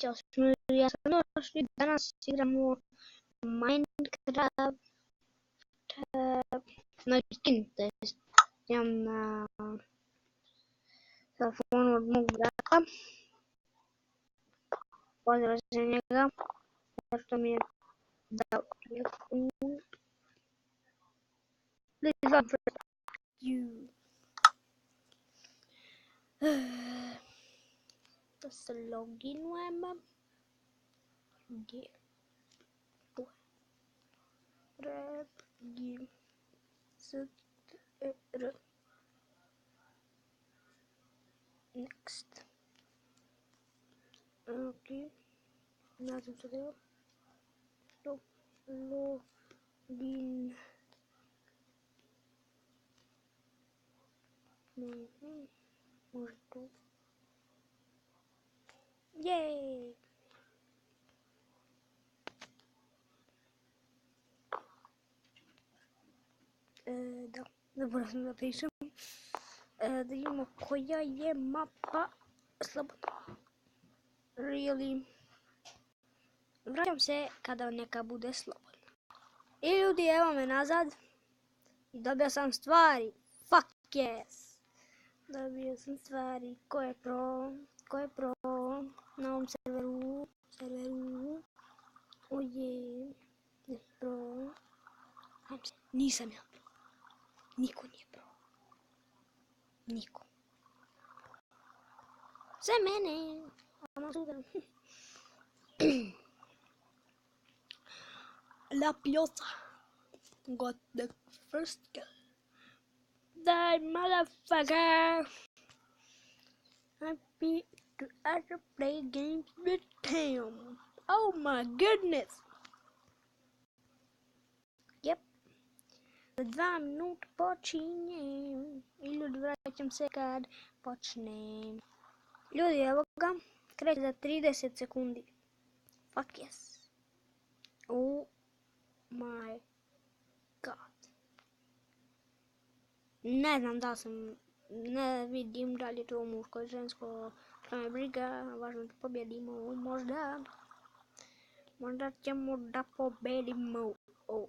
ćao svima, ja sam došli, danas igramo Minecraft na skin, to jest imam na telefonu od mog brata. Pozdrav za njega, zašto mi je dao telefon. Please don't forget you. Da se loginujemo. Gdje? Tu. R. Next. Ok. Nadam se da je to login. Može tu. Jej! Da, zaboravim sam da pišem. Da vidimo koja je mapa slobodna. Really? Vraćam se kada neka bude slobodna. I ljudi, evo me nazad. I dobio sam stvari. Fuck yes! Dobio sam stvari. Ko je pro? Ko je pro? Na ovom serveru. Oje. Ne pro. Nisam ja pro. Niko nije pro. Niko. Sve mene. Ono super. La Piota got the first kill. Die, motherfucker! Happy to ever play games with him. Oh my goodness! Yep. Za 2 minuta počinjem. I ljudi, vraćam se kad počnem. Ljudi, evo ga. Kreće za 30 sekundi. Fuck yes. Oh my god. Ne znam da sam, ne vidim da li je to muško ili žensko, što me briga, važno da pobjedimo, možda ćemo da pobjedimo. Oh.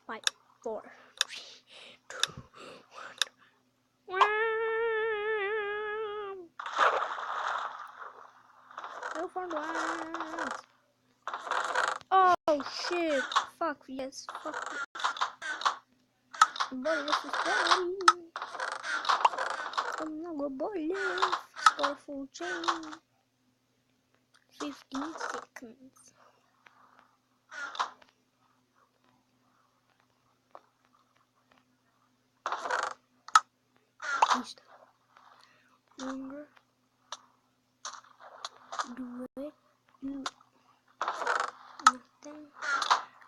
5, 4, 3, 2, 1. Go for once. Oh shit, fuck yes, fuck yes. Bolje su stvari. Mnogo bolje. Score full chain. 15 seconds. Ništa. Longer. Do it. Nothing.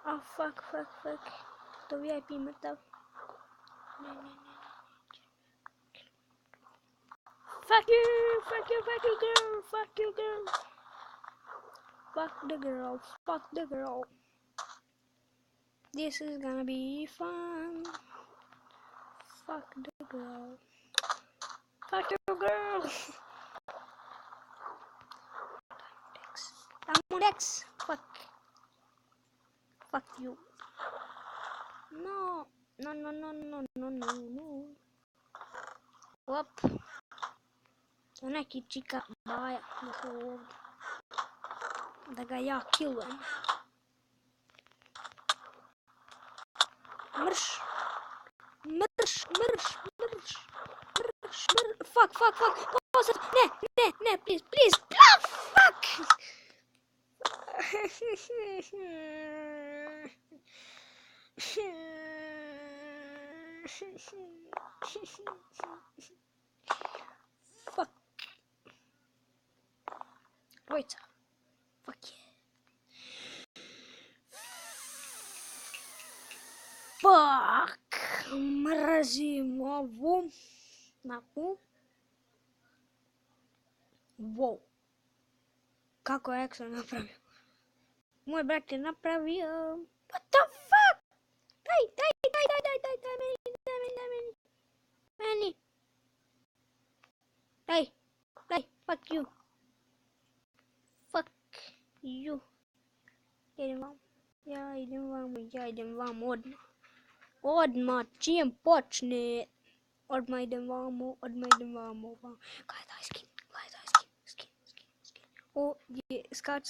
Oh fuck. To VIP mrtav. Ne. Fuck you girl. Fuck the girl. This is gonna be fun. Fuck the girl. Dex. Fuck you. No. Op. To neki čika baja da su ovdje. Da ga ja killujem. Mrš. Fuck. Pozad. Ne, please. Fuck. Fuck. Wait. Fuck yeah. Fuck. Mrazim ovu mapu. Wow. Kako je Exo napravio? Moj brat je napravio. What the fuck? Daj meni. Daj, fuck you. Ju. Ja idem vamo odmah. Odmah, čim počne. Odmah idem vamo. Kaj taj skin? Skin. O, je, skač.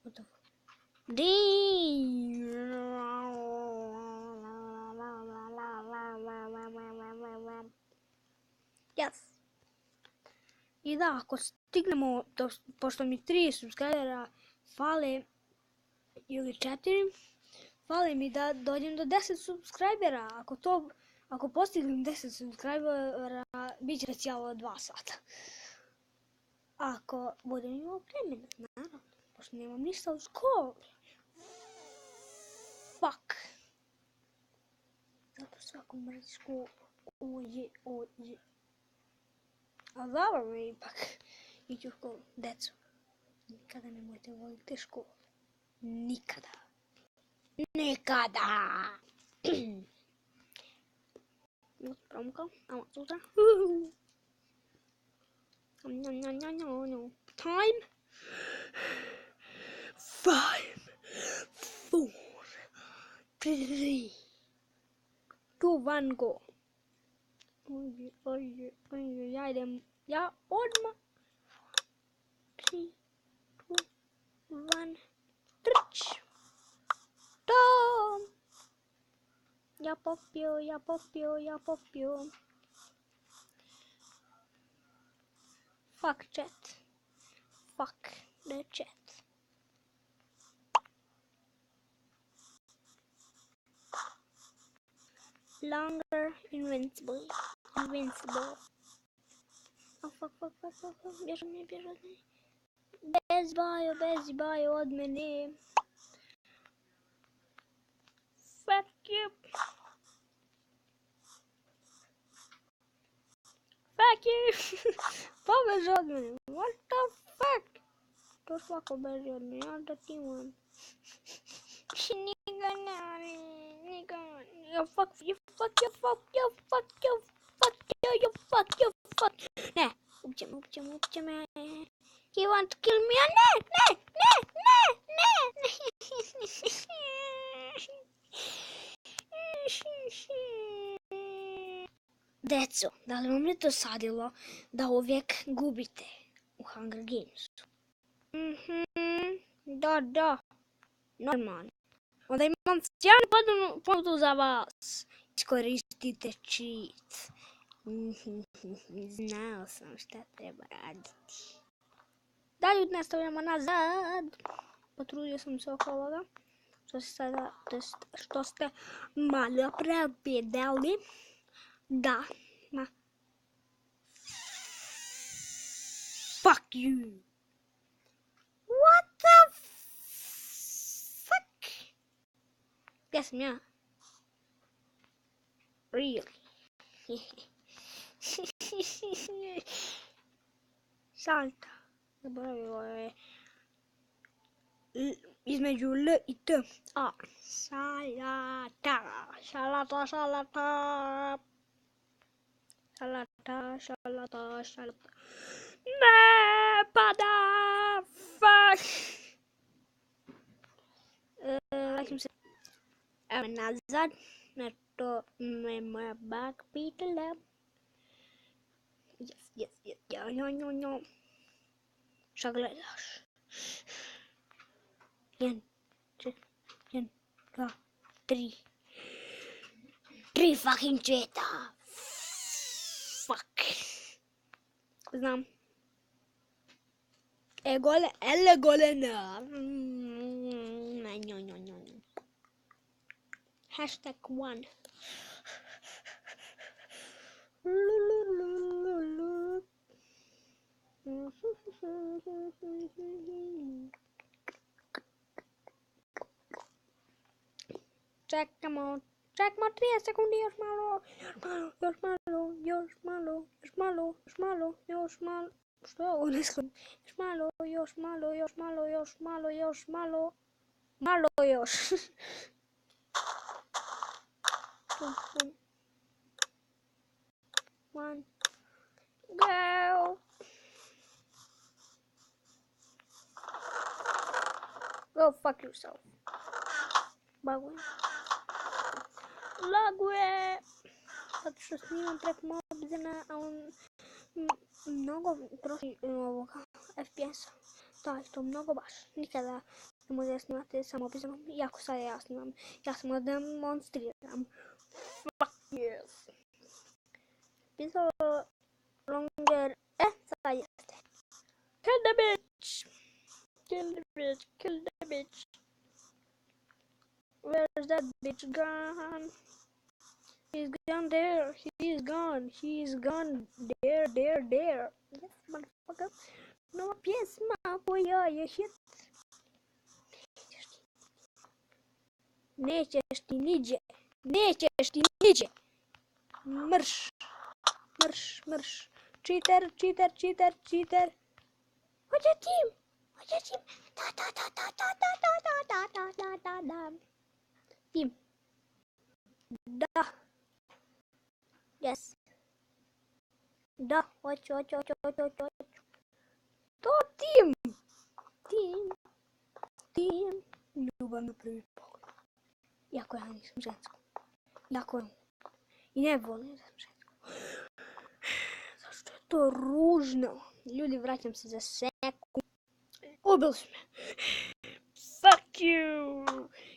What the fuck? Yes. I da, ako stignemo, pošto mi 3 subscribera fale, ili 4, fale mi da dođem do 10 subscribera. Ako postignem 10 subscribera, bit će specijal od 2 sata. Ako budem imao vremena, naravno, pošto nemam ništa u školi. Fuck. Zato svako mrzi školu. Oje. A zabavno je ipak ići u školu. Deco, nikada nemojte voliti školu. Nikada. Promukao, ajmo sutra. Time. 5, 4, 3, 2, 1, go. Oje, ja odmah. 3, 2, 1, trč. Tom. Ja popio. Fuck chat. Fuck the chat. Longer invincible. Oh fuck. Bježi me. Bez bajo od mene. Fuck you. Pobeži od mene. What the fuck? To svako beži od mene. Ja da ti imam. You fuck. Ne, ubće me. He want to kill me. Ne. Deco, da li vam je dosadilo da uvijek gubite u Hunger Gamesu? Da. Normalno. Onda imam sjajnu ponudu za vas. Iskoristite cheat. Znao sam šta treba raditi. Da ljudi, nastavljamo nazad. Potrudio sam se oko ovoga. Što ste malo previdjeli. Da. Fuck you. What the fuck? Gdje sam ja? Really? Salta. Zaboravilo je između L i T. A. Salata. Ne pada. Fuck. Vraćam se. Evo nazad. Na to me moja bak pitala. Yes. Ja. Šta gledaš? 1, 2, 3. 3 fucking četa. Fuck. Znam. Elle golena. No. #1. Čekamo 30 sekundi, još malo. Što je ovo nesklon? Još malo. Malo još. 1, go! Go fuck yourself. Baguje. Laguje! Zato što snimam preko mobitela, a on mnogo troši ovoga FPS-a. Da, to mnogo baš. Nikada ne može snimati sa mobitelom, iako sad ja snimam. Ja samo demonstriram. Fuck yes. Pisao longer. Sad jeste. Kill the bitch! Kill the bitch! Kill the bitch! Where's that bitch gone? He's gone there. He's gone. He's gone there, there, there. Yes, motherfucker. No pjesma koja je hit. Nećeš ti niđe. Nećeš ti niđe. Mrš. Mrš, mrš. Cheater, cheater, cheater, cheater. Hoće tim. Hoće tim. Da. Tim. Da. Yes. Da, hoću. To tim. Tim. Ljubav na prvi pogled. Iako ja nisam žensko. I ne volim da sam žensko. Zašto je to ružno? Ljudi, vraćam se za seku. Ubili su me. Fuck you.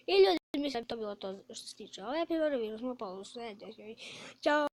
I ljudi, mislim da to bilo to što se tiče ove epizode. Vidimo smo pa u sljedećoj. Ćao.